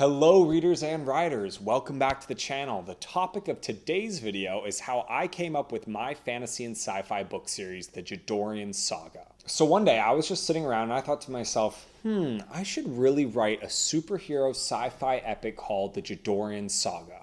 Hello readers and writers, welcome back to the channel. The topic of today's video is how I came up with my fantasy and sci-fi book series, The Gidorian Saga. So one day I was just sitting around and I thought to myself, I should really write a superhero sci-fi epic called The Gidorian Saga.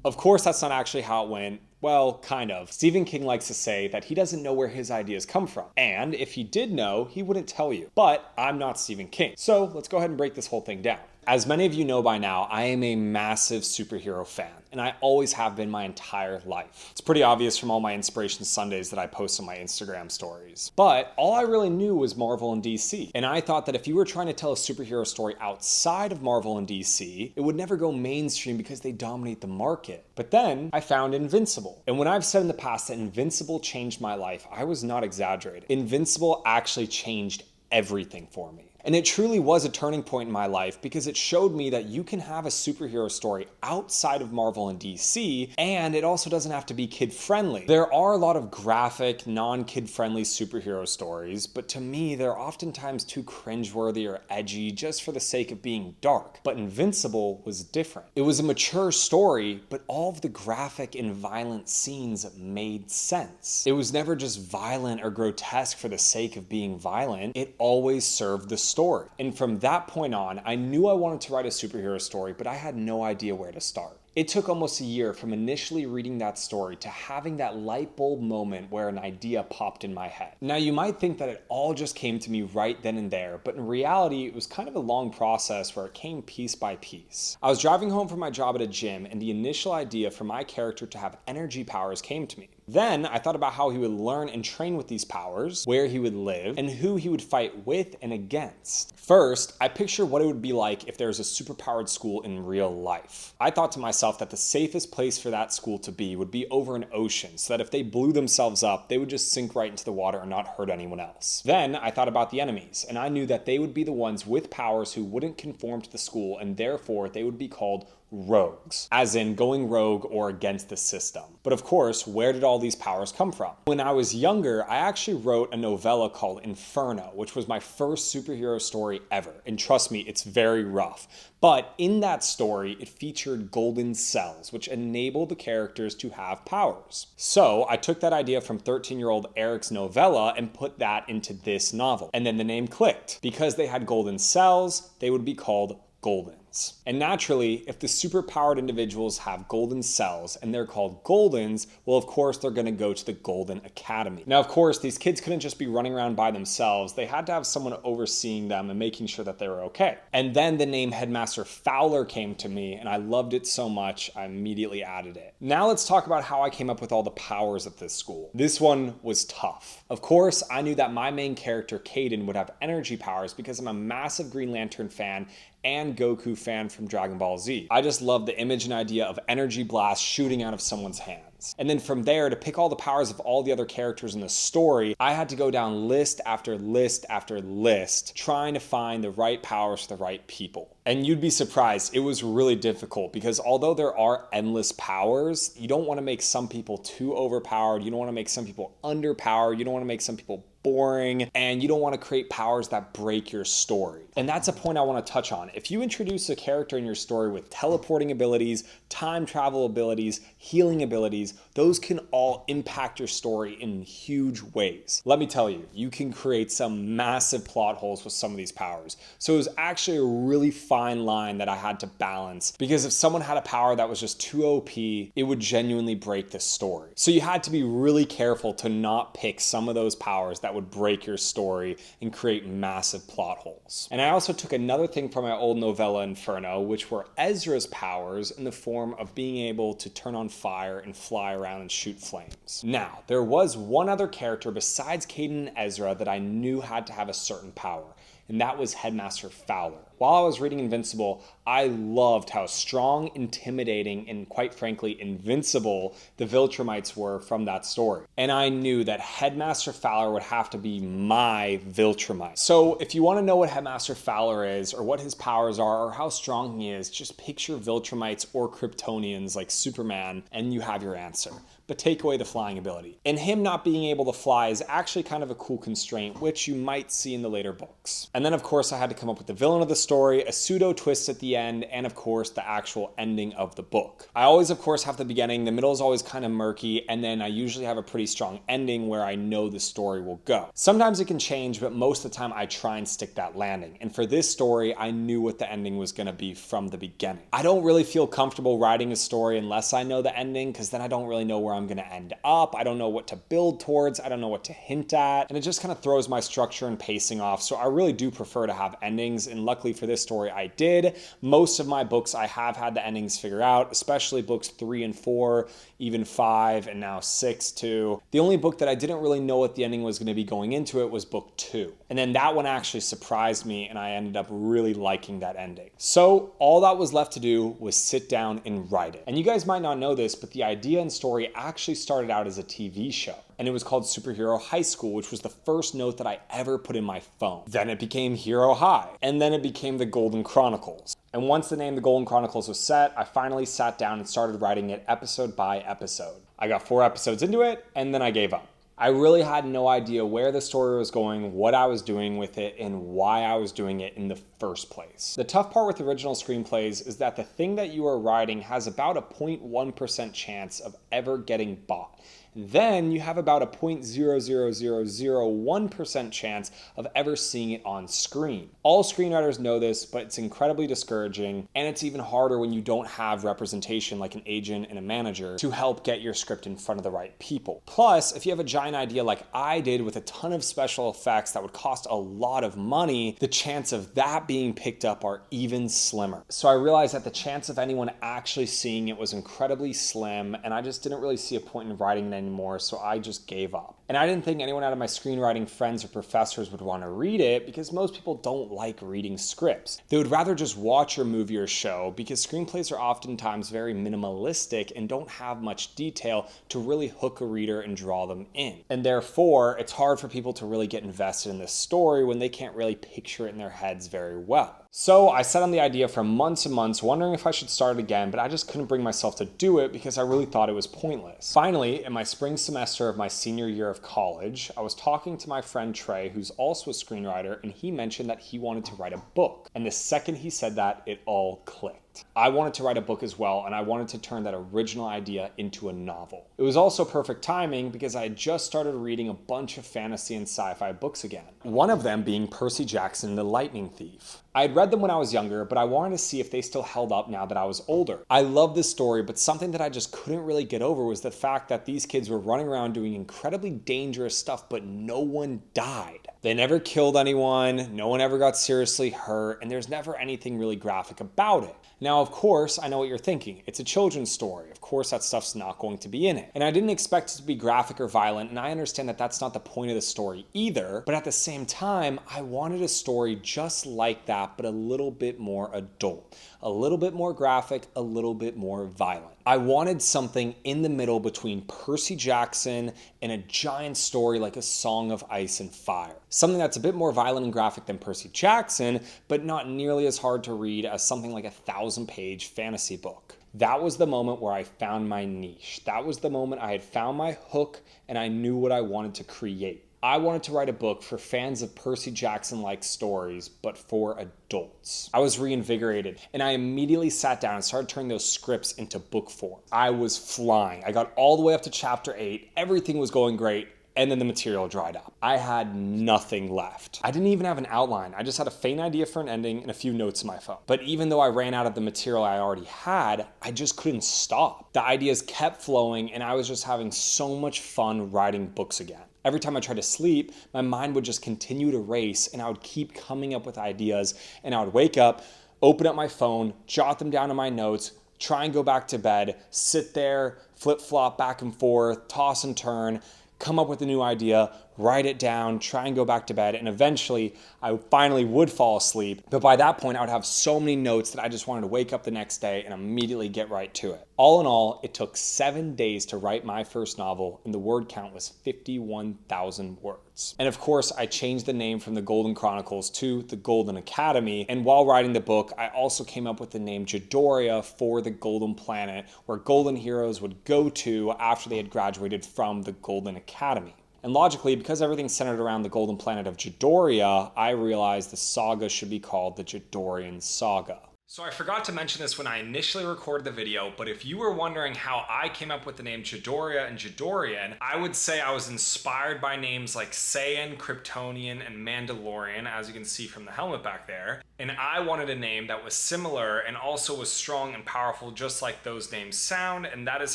Of course, that's not actually how it went. Well, kind of. Stephen King likes to say that he doesn't know where his ideas come from. And if he did know, he wouldn't tell you. But I'm not Stephen King. So let's go ahead and break this whole thing down. As many of you know by now, I am a massive superhero fan, and I always have been my entire life. It's pretty obvious from all my Inspiration Sundays that I post on my Instagram stories. But all I really knew was Marvel and DC, and I thought that if you were trying to tell a superhero story outside of Marvel and DC, it would never go mainstream because they dominate the market. But then I found Invincible. And when I've said in the past that Invincible changed my life, I was not exaggerating. Invincible actually changed everything for me. And it truly was a turning point in my life because it showed me that you can have a superhero story outside of Marvel and DC, and it also doesn't have to be kid-friendly. There are a lot of graphic, non-kid-friendly superhero stories, but to me, they're oftentimes too cringeworthy or edgy just for the sake of being dark. But Invincible was different. It was a mature story, but all of the graphic and violent scenes made sense. It was never just violent or grotesque for the sake of being violent. It always served the story. And from that point on, I knew I wanted to write a superhero story, but I had no idea where to start. It took almost a year from initially reading that story to having that light bulb moment where an idea popped in my head. Now, you might think that it all just came to me right then and there, but in reality, it was kind of a long process where it came piece by piece. I was driving home from my job at a gym, and the initial idea for my character to have energy powers came to me. Then I thought about how he would learn and train with these powers, where he would live, and who he would fight with and against. First, I pictured what it would be like if there was a superpowered school in real life. I thought to myself that the safest place for that school to be would be over an ocean, so that if they blew themselves up, they would just sink right into the water and not hurt anyone else. Then I thought about the enemies, and I knew that they would be the ones with powers who wouldn't conform to the school, and therefore they would be called rogues, as in going rogue or against the system. But of course, where did all these powers come from? When I was younger, I actually wrote a novella called Inferno, which was my first superhero story ever. And trust me, it's very rough. But in that story, it featured golden cells, which enabled the characters to have powers. So I took that idea from 13-year-old Eric's novella and put that into this novel. And then the name clicked. Because they had golden cells, they would be called Goldens. And naturally, if the superpowered individuals have golden cells and they're called Goldens, well, of course, they're going to go to the Golden Academy. Now, of course, these kids couldn't just be running around by themselves. They had to have someone overseeing them and making sure that they were okay. And then the name Headmaster Fowler came to me, and I loved it so much, I immediately added it. Now let's talk about how I came up with all the powers at this school. This one was tough. Of course, I knew that my main character, Caden, would have energy powers because I'm a massive Green Lantern fan and Goku fan from Dragon Ball Z. I just love the image and idea of energy blasts shooting out of someone's hands. And then from there, to pick all the powers of all the other characters in the story, I had to go down list after list after list, trying to find the right powers for the right people. And you'd be surprised, it was really difficult because although there are endless powers, you don't want to make some people too overpowered, you don't want to make some people underpowered, you don't want to make some people boring, and you don't want to create powers that break your story. And that's a point I want to touch on. If you introduce a character in your story with teleporting abilities, time travel abilities, healing abilities, those can all impact your story in huge ways. Let me tell you, you can create some massive plot holes with some of these powers. So it was actually a really fine line that I had to balance, because if someone had a power that was just too OP, it would genuinely break the story. So you had to be really careful to not pick some of those powers that would break your story and create massive plot holes. And I also took another thing from my old novella Inferno, which were Ezra's powers in the form of being able to turn on fire and fly around and shoot flames. Now, there was one other character besides Caden and Ezra that I knew had to have a certain power, and that was Headmaster Fowler. While I was reading Invincible, I loved how strong, intimidating, and quite frankly, invincible the Viltrumites were from that story. And I knew that Headmaster Fowler would have to be my Viltrumite. So if you want to know what Headmaster Fowler is, or what his powers are, or how strong he is, just picture Viltrumites or Kryptonians like Superman, and you have your answer. but take away the flying ability. And him not being able to fly is actually kind of a cool constraint, which you might see in the later books. And then of course I had to come up with the villain of the story, a pseudo twist at the end, and of course the actual ending of the book. I always of course have the beginning, the middle is always kind of murky, and then I usually have a pretty strong ending where I know the story will go. Sometimes it can change, but most of the time I try and stick that landing. And for this story, I knew what the ending was going to be from the beginning. I don't really feel comfortable writing a story unless I know the ending, because then I don't really know where I'm going to end up. I don't know what to build towards. I don't know what to hint at. And it just kind of throws my structure and pacing off. So I really do prefer to have endings. And luckily for this story, I did. Most of my books, I have had the endings figured out, especially books 3 and 4, even 5, and now 6 too. The only book that I didn't really know what the ending was going to be going into it was book 2. And then that one actually surprised me, and I ended up really liking that ending. So all that was left to do was sit down and write it. And you guys might not know this, but the idea and story actually started out as a TV show. And it was called Superhero High School, which was the first note that I ever put in my phone. Then it became Hero High, and then it became The Golden Chronicles. And once the name The Golden Chronicles was set, I finally sat down and started writing it episode by episode. I got 4 episodes into it, and then I gave up. I really had no idea where the story was going, what I was doing with it, and why I was doing it in the first place. The tough part with original screenplays is that the thing that you are writing has about a 0.1% chance of ever getting bought. Then you have about a 0.00001% chance of ever seeing it on screen. All screenwriters know this, but it's incredibly discouraging, and it's even harder when you don't have representation like an agent and a manager to help get your script in front of the right people. Plus, if you have a giant idea like I did with a ton of special effects that would cost a lot of money, the chance of that being picked up are even slimmer. So I realized that the chance of anyone actually seeing it was incredibly slim, and I just didn't really see a point in writing it anymore, so I just gave up. And I didn't think anyone out of my screenwriting friends or professors would want to read it, because most people don't like reading scripts. They would rather just watch your movie or show, because screenplays are oftentimes very minimalistic and don't have much detail to really hook a reader and draw them in. And therefore, it's hard for people to really get invested in this story when they can't really picture it in their heads very well. So I sat on the idea for months and months, wondering if I should start again, but I just couldn't bring myself to do it because I really thought it was pointless. Finally, in my spring semester of my senior year of college, I was talking to my friend Trey, who's also a screenwriter, and he mentioned that he wanted to write a book. And the second he said that, it all clicked. I wanted to write a book as well, and I wanted to turn that original idea into a novel. It was also perfect timing because I had just started reading a bunch of fantasy and sci-fi books again. One of them being Percy Jackson and the Lightning Thief. I had read them when I was younger, but I wanted to see if they still held up now that I was older. I love this story, but something that I just couldn't really get over was the fact that these kids were running around doing incredibly dangerous stuff, but no one died. They never killed anyone, no one ever got seriously hurt, and there's never anything really graphic about it. Now, of course, I know what you're thinking. It's a children's story. Of course, that stuff's not going to be in it. And I didn't expect it to be graphic or violent, and I understand that that's not the point of the story either. But at the same time, I wanted a story just like that, but a little bit more adult. A little bit more graphic, a little bit more violent. I wanted something in the middle between Percy Jackson and a giant story like A Song of Ice and Fire. Something that's a bit more violent and graphic than Percy Jackson, but not nearly as hard to read as something like a 1,000-page fantasy book. That was the moment where I found my niche. That was the moment I had found my hook and I knew what I wanted to create. I wanted to write a book for fans of Percy Jackson-like stories, but for adults. I was reinvigorated, and I immediately sat down and started turning those scripts into book form. I was flying. I got all the way up to chapter 8. Everything was going great, and then the material dried up. I had nothing left. I didn't even have an outline. I just had a faint idea for an ending and a few notes in my phone. But even though I ran out of the material I already had, I just couldn't stop. The ideas kept flowing, and I was just having so much fun writing books again. Every time I tried to sleep, my mind would just continue to race, and I would keep coming up with ideas, and I would wake up, open up my phone, jot them down in my notes, try and go back to bed, sit there, flip-flop back and forth, toss and turn, come up with a new idea, write it down, try and go back to bed, and eventually I finally would fall asleep. But by that point, I would have so many notes that I just wanted to wake up the next day and immediately get right to it. All in all, it took 7 days to write my first novel, and the word count was 51,000 words. And of course, I changed the name from the Golden Chronicles to the Golden Academy, and while writing the book, I also came up with the name Gidoria for the Golden Planet, where golden heroes would go to after they had graduated from the Golden Academy. And logically, because everything's centered around the golden planet of Gidoria, I realized the saga should be called the Gidorian Saga. So I forgot to mention this when I initially recorded the video, but if you were wondering how I came up with the name Gidoria and Gidorian, I would say I was inspired by names like Saiyan, Kryptonian, and Mandalorian, as you can see from the helmet back there. And I wanted a name that was similar and also was strong and powerful, just like those names sound, and that is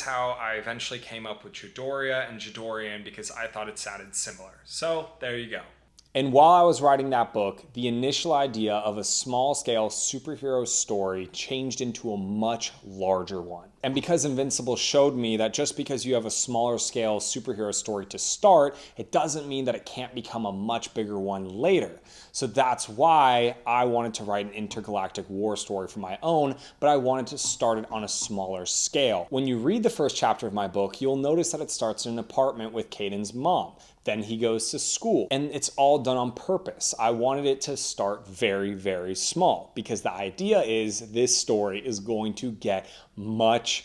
how I eventually came up with Gidoria and Gidorian, because I thought it sounded similar. So there you go. And while I was writing that book, the initial idea of a small-scale superhero story changed into a much larger one. And because Invincible showed me that just because you have a smaller scale superhero story to start, it doesn't mean that it can't become a much bigger one later. So that's why I wanted to write an intergalactic war story for my own, but I wanted to start it on a smaller scale. When you read the first chapter of my book, you'll notice that it starts in an apartment with Caden's mom. Then he goes to school, and it's all done on purpose. I wanted it to start very, very small, because the idea is this story is going to get much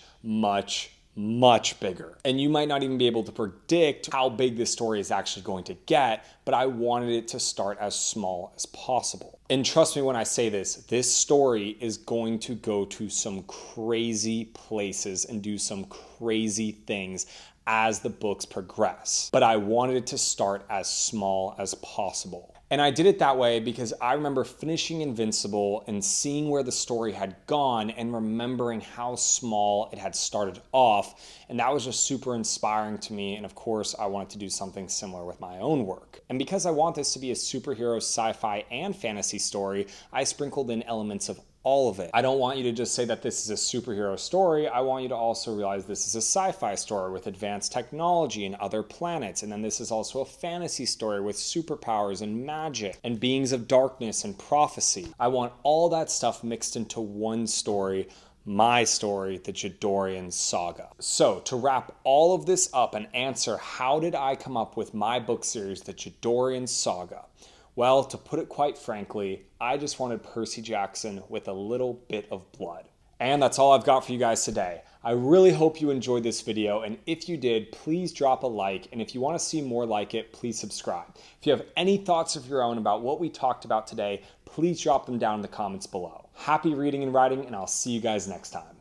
bigger. And you might not even be able to predict how big this story is actually going to get, but I wanted it to start as small as possible. And trust me when I say this story is going to go to some crazy places and do some crazy things as the books progress. But I wanted it to start as small as possible. And I did it that way because I remember finishing Invincible and seeing where the story had gone and remembering how small it had started off. And that was just super inspiring to me. And of course, I wanted to do something similar with my own work. And because I want this to be a superhero, sci-fi, and fantasy story, I sprinkled in elements of all of it. I don't want you to just say that this is a superhero story. I want you to also realize this is a sci-fi story with advanced technology and other planets. And then this is also a fantasy story with superpowers and magic and beings of darkness and prophecy. I want all that stuff mixed into one story, my story, the Gidorian Saga. So to wrap all of this up and answer how did I come up with my book series, the Gidorian Saga? Well, to put it quite frankly, I just wanted Percy Jackson with a little bit of blood. And that's all I've got for you guys today. I really hope you enjoyed this video, and if you did, please drop a like, and if you want to see more like it, please subscribe. If you have any thoughts of your own about what we talked about today, please drop them down in the comments below. Happy reading and writing, and I'll see you guys next time.